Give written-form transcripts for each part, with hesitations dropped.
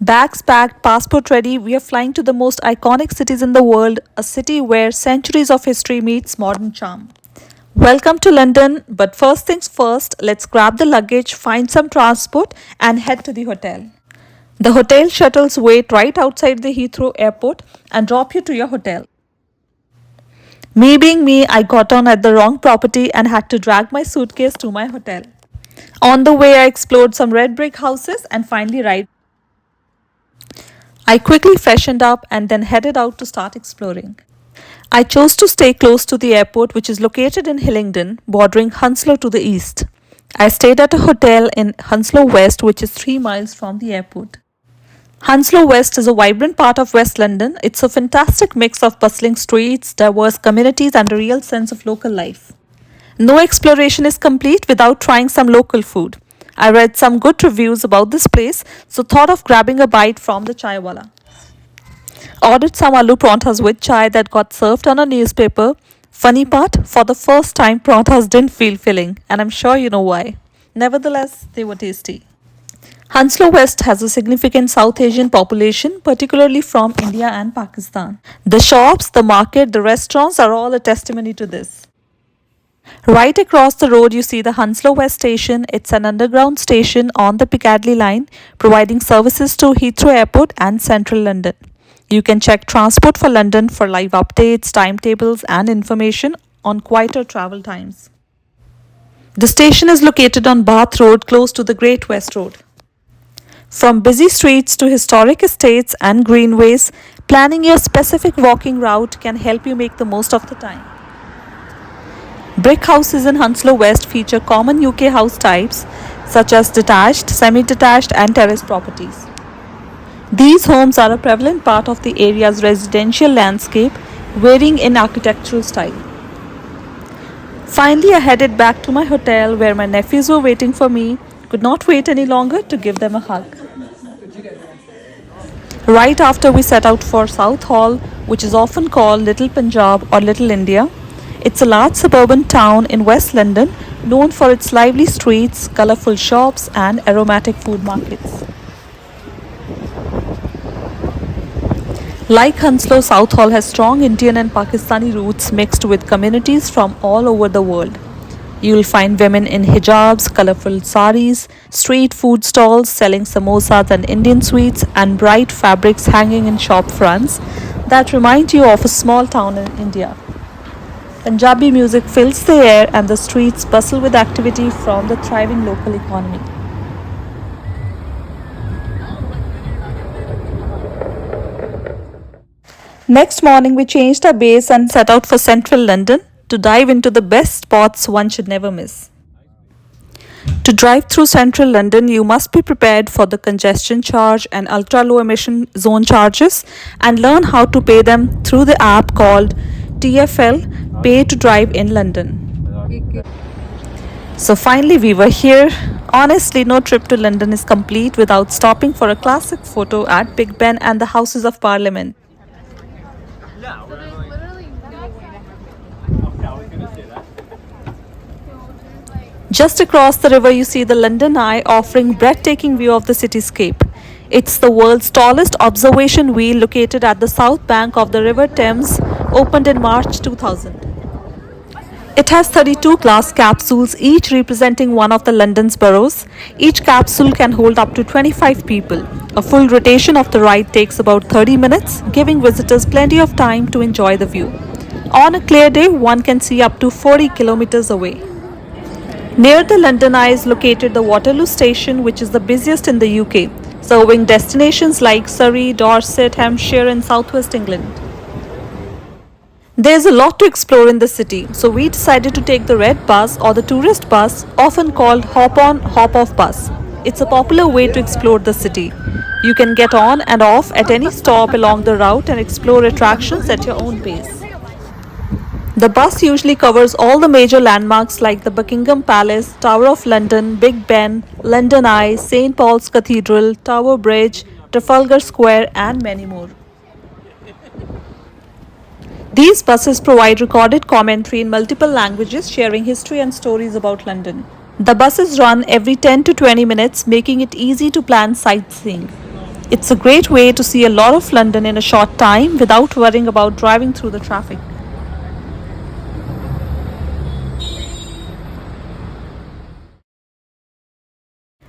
Bags packed, passport ready, we are flying to the most iconic cities in the world, a city where centuries of history meets modern charm. Welcome to London, but first things first, let's grab the luggage, find some transport, and head to the hotel. The hotel shuttles wait right outside the Heathrow airport and drop you to your hotel. Me being me, I got on at the wrong property and had to drag my suitcase to my hotel. On the way, I explored some red brick houses and finally arrived. I quickly freshened up and then headed out to start exploring. I chose to stay close to the airport, which is located in Hillingdon, bordering Hounslow to the east. I stayed at a hotel in Hounslow West, which is 3 miles from the airport. Hounslow West is a vibrant part of West London. It's a fantastic mix of bustling streets, diverse communities, and a real sense of local life. No exploration is complete without trying some local food. I read some good reviews about this place, so thought of grabbing a bite from the chai wala. Ordered some aloo pranthas with chai that got served on a newspaper. Funny part, for the first time, pranthas didn't feel filling, and I'm sure you know why. Nevertheless, they were tasty. Hounslow West has a significant South Asian population, particularly from India and Pakistan. The shops, the market, the restaurants are all a testimony to this. Right across the road, you see the Hounslow West Station. It's an underground station on the Piccadilly line, providing services to Heathrow Airport and Central London. You can check Transport for London for live updates, timetables, and information on quieter travel times. The station is located on Bath Road, close to the Great West Road. From busy streets to historic estates and greenways, planning your specific walking route can help you make the most of the time. Brick houses in Hounslow West feature common UK house types such as detached, semi-detached, and terrace properties. These homes are a prevalent part of the area's residential landscape, varying in architectural style. Finally, I headed back to my hotel where my nephews were waiting for me. Could not wait any longer to give them a hug. Right after we set out for Southall, which is often called Little Punjab or Little India. It's a large suburban town in West London known for its lively streets, colourful shops, and aromatic food markets. Like Hounslow, Southall has strong Indian and Pakistani roots mixed with communities from all over the world. You will find women in hijabs, colourful saris, street food stalls selling samosas and Indian sweets, and bright fabrics hanging in shop fronts that remind you of a small town in India. Punjabi music fills the air and the streets bustle with activity from the thriving local economy. Next morning, we changed our base and set out for central London to dive into the best spots one should never miss. To drive through central London, you must be prepared for the congestion charge and ultra low emission zone charges and learn how to pay them through the app called TFL, Pay to Drive in London. So finally, we were here. Honestly, no trip to London is complete without stopping for a classic photo at Big Ben and the Houses of Parliament. Just across the river, you see the London Eye offering breathtaking view of the cityscape. It's the world's tallest observation wheel located at the south bank of the River Thames, opened in March 2000. It has 32 glass capsules, each representing one of the London's boroughs. Each capsule can hold up to 25 people. A full rotation of the ride takes about 30 minutes, giving visitors plenty of time to enjoy the view. On a clear day, one can see up to 40 kilometers away. Near the London Eye is located the Waterloo Station, which is the busiest in the UK, serving destinations like Surrey, Dorset, Hampshire, and southwest England. There's a lot to explore in the city, so we decided to take the red bus or the tourist bus, often called hop-on, hop-off bus. It's a popular way to explore the city. You can get on and off at any stop along the route and explore attractions at your own pace. The bus usually covers all the major landmarks like the Buckingham Palace, Tower of London, Big Ben, London Eye, St. Paul's Cathedral, Tower Bridge, Trafalgar Square, and many more. These buses provide recorded commentary in multiple languages, sharing history and stories about London. The buses run every 10 to 20 minutes, making it easy to plan sightseeing. It's a great way to see a lot of London in a short time without worrying about driving through the traffic.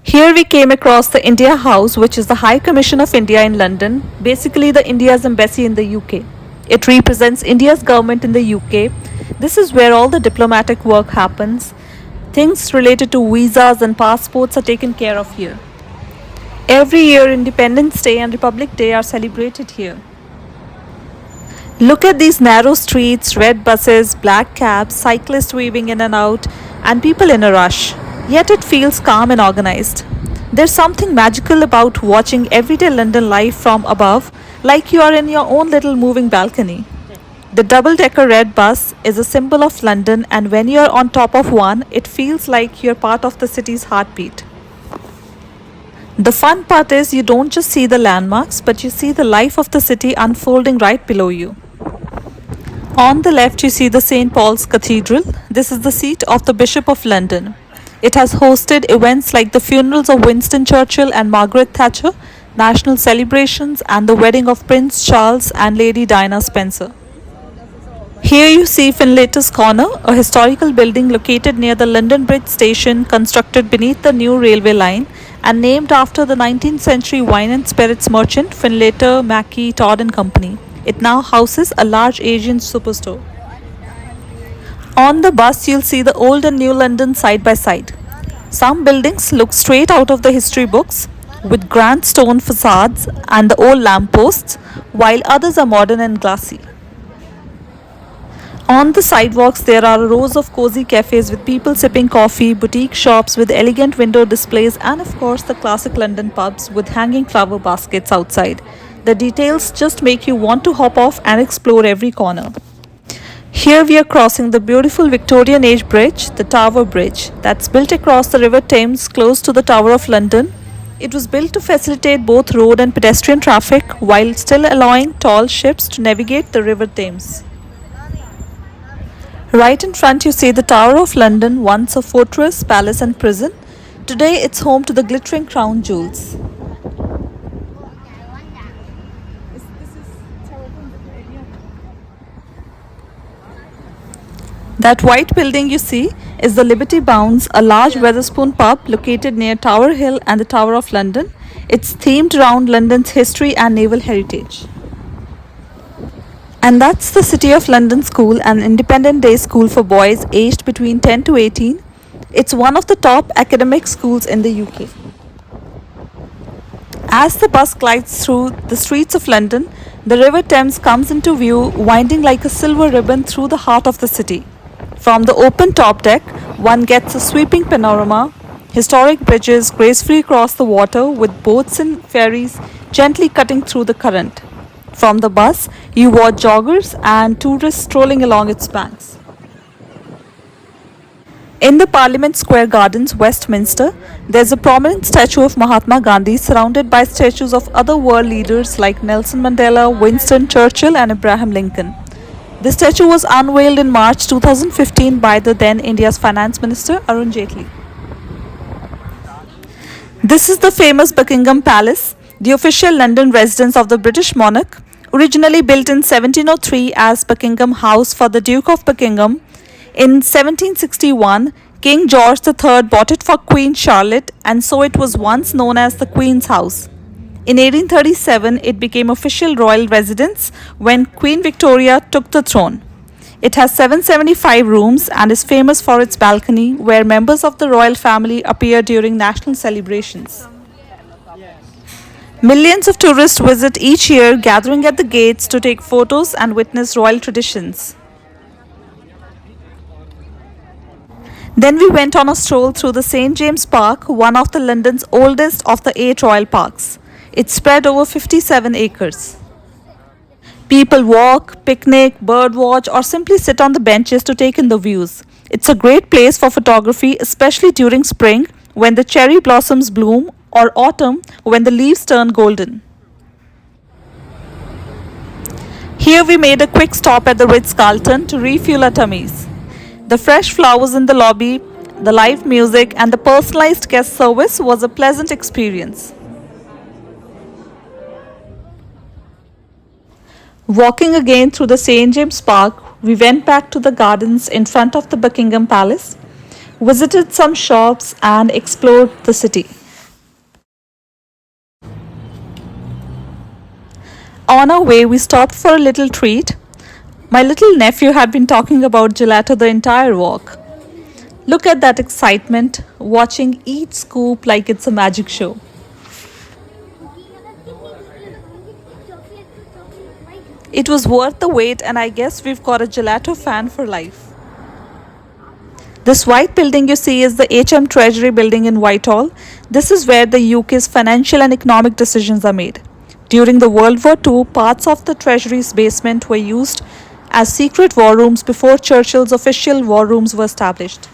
Here we came across the India House, which is the High Commission of India in London, basically the India's embassy in the UK. It represents India's government in the UK. This is where all the diplomatic work happens. Things related to visas and passports are taken care of here. Every year, Independence Day and Republic Day are celebrated here. Look at these narrow streets, red buses, black cabs, cyclists weaving in and out, and people in a rush. Yet it feels calm and organized. There's something magical about watching everyday London life from above, like you are in your own little moving balcony. The double decker red bus is a symbol of London, and when you're on top of one, it feels like you're part of the city's heartbeat. The fun part is you don't just see the landmarks, but you see the life of the city unfolding right below you. On the left, you see the St. Paul's Cathedral. This is the seat of the Bishop of London. It has hosted events like the funerals of Winston Churchill and Margaret Thatcher, national celebrations, and the wedding of Prince Charles and Lady Diana Spencer. Here you see Finlayter's Corner, a historical building located near the London Bridge station, constructed beneath the new railway line and named after the 19th century wine and spirits merchant Finlayter, Mackey, Todd and Company. It now houses a large Asian superstore. On the bus, you'll see the old and new London side by side. Some buildings look straight out of the history books, with grand stone facades and the old lampposts, while others are modern and glassy. On the sidewalks, there are rows of cozy cafes with people sipping coffee, boutique shops with elegant window displays, and of course, the classic London pubs with hanging flower baskets outside. The details just make you want to hop off and explore every corner. Here we are crossing the beautiful Victorian age bridge, the Tower Bridge, that's built across the River Thames close to the Tower of London. It was built to facilitate both road and pedestrian traffic while still allowing tall ships to navigate the River Thames. Right in front you see the Tower of London, once a fortress, palace and prison. Today it's home to the glittering crown jewels. That white building you see is the Liberty Bounds, a large Wetherspoon pub located near Tower Hill and the Tower of London. It's themed around London's history and naval heritage. And that's the City of London School, an independent day school for boys aged between 10 to 18. It's one of the top academic schools in the UK. As the bus glides through the streets of London, the River Thames comes into view, winding like a silver ribbon through the heart of the city. From the open top deck, one gets a sweeping panorama. Historic bridges gracefully cross the water with boats and ferries gently cutting through the current. From the bus, you watch joggers and tourists strolling along its banks. In the Parliament Square Gardens, Westminster, there's a prominent statue of Mahatma Gandhi surrounded by statues of other world leaders like Nelson Mandela, Winston Churchill and Abraham Lincoln. The statue was unveiled in March 2015 by the then India's Finance Minister Arun Jaitley. This is the famous Buckingham Palace, the official London residence of the British monarch, originally built in 1703 as Buckingham House for the Duke of Buckingham. In 1761, King George III bought it for Queen Charlotte, and so it was once known as the Queen's House. In 1837, it became official royal residence when Queen Victoria took the throne. It has 775 rooms and is famous for its balcony, where members of the royal family appear during national celebrations. Millions of tourists visit each year, gathering at the gates to take photos and witness royal traditions. Then we went on a stroll through the St. James Park, one of the London's oldest of the 8 royal parks. It's spread over 57 acres. People walk, picnic, birdwatch, or simply sit on the benches to take in the views. It's a great place for photography, especially during spring when the cherry blossoms bloom, or autumn when the leaves turn golden. Here we made a quick stop at the Ritz-Carlton to refuel our tummies. The fresh flowers in the lobby, the live music, and the personalized guest service was a pleasant experience. Walking again through the St. James Park, we went back to the gardens in front of the Buckingham Palace, visited some shops, and explored the city. On our way, we stopped for a little treat. My little nephew had been talking about gelato the entire walk. Look at that excitement, watching each scoop like it's a magic show. It was worth the wait, and I guess we've got a gelato fan for life. This white building you see is the HM Treasury building in Whitehall. This is where the UK's financial and economic decisions are made. During the World War II, parts of the Treasury's basement were used as secret war rooms before Churchill's official war rooms were established.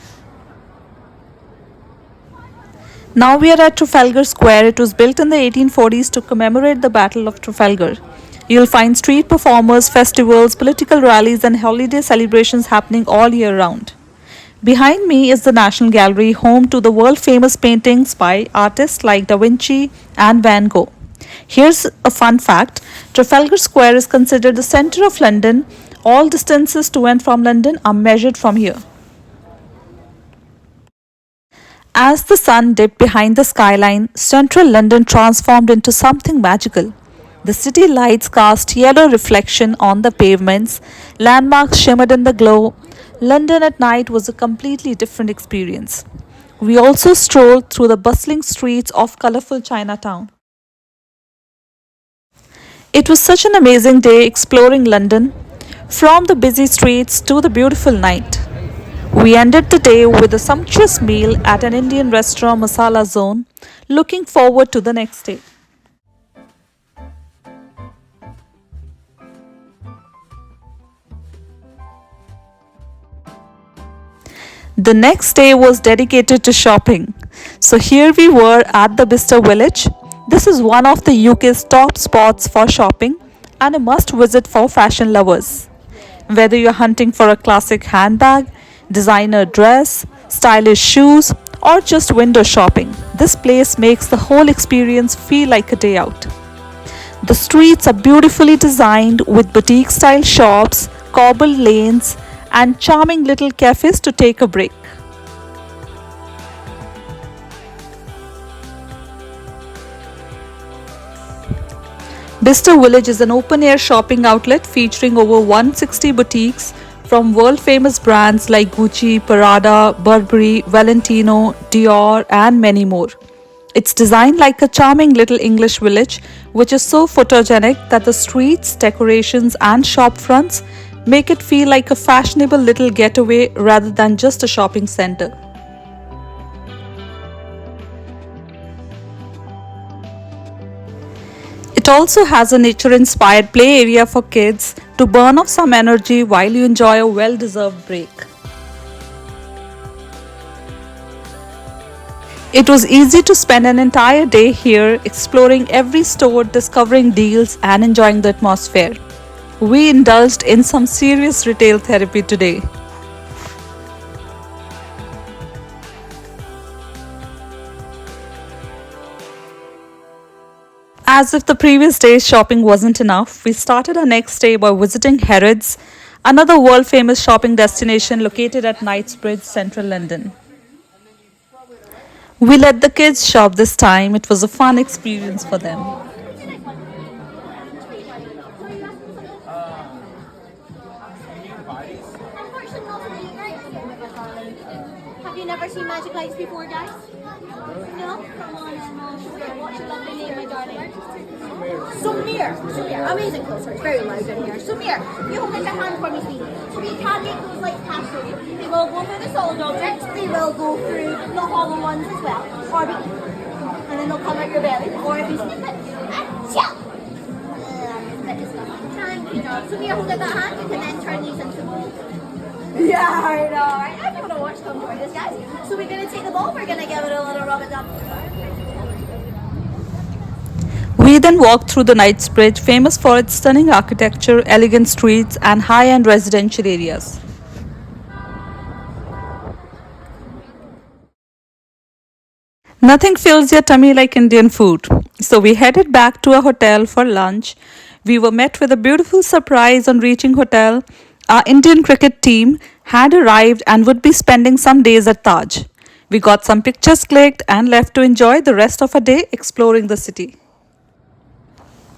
Now we are at Trafalgar Square. It was built in the 1840s to commemorate the Battle of Trafalgar. You'll find street performers, festivals, political rallies, and holiday celebrations happening all year round. Behind me is the National Gallery, home to the world famous paintings by artists like Da Vinci and Van Gogh. Here's a fun fact: Trafalgar Square is considered the center of London. All distances to and from London are measured from here. As the sun dipped behind the skyline, central London transformed into something magical. The city lights cast yellow reflection on the pavements, landmarks shimmered in the glow. London at night was a completely different experience. We also strolled through the bustling streets of colorful Chinatown. It was such an amazing day exploring London, from the busy streets to the beautiful night. We ended the day with a sumptuous meal at an Indian restaurant, Masala Zone, looking forward to the next day. The next day was dedicated to shopping. So here we were at the Bicester village. This is one of the UK's top spots for shopping and a must visit for fashion lovers. Whether you're hunting for a classic handbag, designer dress, stylish shoes, or just window shopping, this place makes the whole experience feel like a day out. The streets are beautifully designed with boutique style shops, cobbled lanes, and charming little cafes to take a break. Bicester Village is an open-air shopping outlet featuring over 160 boutiques from world-famous brands like Gucci, Prada, Burberry, Valentino, Dior, and many more. It's designed like a charming little English village, which is so photogenic that the streets, decorations, and shop fronts make it feel like a fashionable little getaway rather than just a shopping center. It also has a nature-inspired play area for kids to burn off some energy while you enjoy a well-deserved break. It was easy to spend an entire day here exploring every store, discovering deals, and enjoying the atmosphere. We indulged in some serious retail therapy today. As if the previous day's shopping wasn't enough, we started our next day by visiting Harrods, another world-famous shopping destination located at Knightsbridge, central London. We let the kids shop this time. It was a fun experience for them. Have you never seen Magic Lights before, guys? No? Come on, Emma. What's your lovely name, my darling? Sumir. Sumir. Amazing closer. It's very loud in here. Sumir, you hold out your hand for me, sweetie. So you can make those lights pass through you. They will go through the solid objects. They will go through the hollow ones as well. Or and then they'll come out your belly. Or if you snip it, achoo! Thank you, John. Sumir, hold out that hand. You can then turn these into balls. Yeah, I know. Right? If you want to watch them enjoy this, guys. So we're going to take the ball. We're going to give it a little rub it up. We then walked through the Knightsbridge, famous for its stunning architecture, elegant streets, and high-end residential areas. Nothing fills your tummy like Indian food. So we headed back to a hotel for lunch. We were met with a beautiful surprise on reaching hotel. Our Indian cricket team had arrived and would be spending some days at Taj. We got some pictures clicked and left to enjoy the rest of our day exploring the city.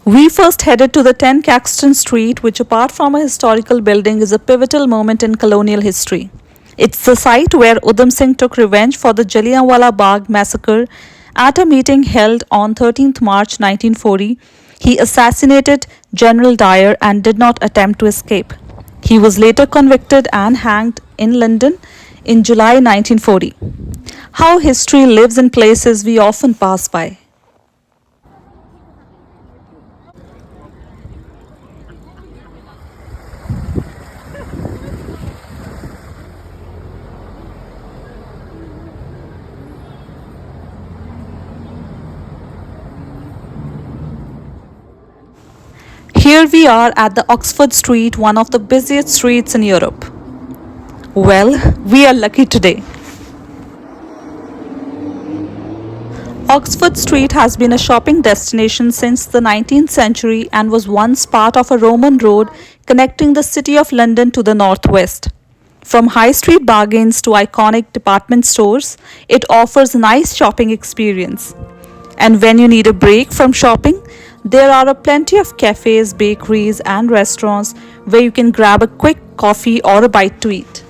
We first headed to the 10 Caxton Street, which, apart from a historical building, is a pivotal moment in colonial history. It's the site where Udham Singh took revenge for the Jallianwala Bagh massacre. At a meeting held on 13th March 1940, he assassinated General Dyer and did not attempt to escape. He was later convicted and hanged in London in July 1940. How history lives in places we often pass by. Here we are at the Oxford Street, one of the busiest streets in Europe. Well, we are lucky today. Oxford Street has been a shopping destination since the 19th century and was once part of a Roman road connecting the city of London to the northwest. From high street bargains to iconic department stores, it offers a nice shopping experience. And when you need a break from shopping, there are plenty of cafes, bakeries, and restaurants where you can grab a quick coffee or a bite to eat.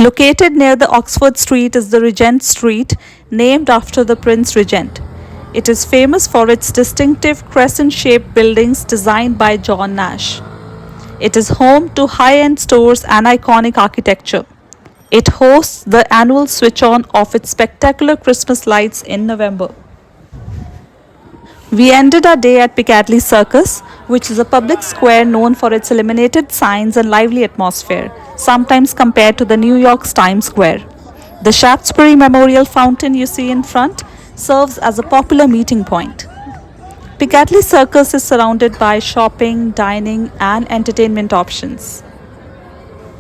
Located near the Oxford Street is the Regent Street, named after the Prince Regent. It is famous for its distinctive crescent-shaped buildings designed by John Nash. It is home to high-end stores and iconic architecture. It hosts the annual switch-on of its spectacular Christmas lights in November. We ended our day at Piccadilly Circus, which is a public square known for its illuminated signs and lively atmosphere, sometimes compared to the New York's Times Square. The Shaftesbury Memorial Fountain you see in front serves as a popular meeting point. Piccadilly Circus is surrounded by shopping, dining, and entertainment options.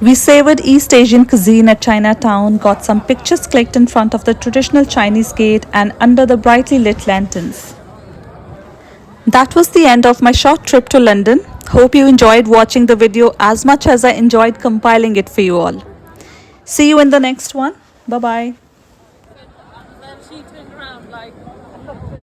We savored East Asian cuisine at Chinatown, got some pictures clicked in front of the traditional Chinese gate and under the brightly lit lanterns. That was the end of my short trip to London. Hope you enjoyed watching the video as much as I enjoyed compiling it for you all. See you in the next one. Bye bye.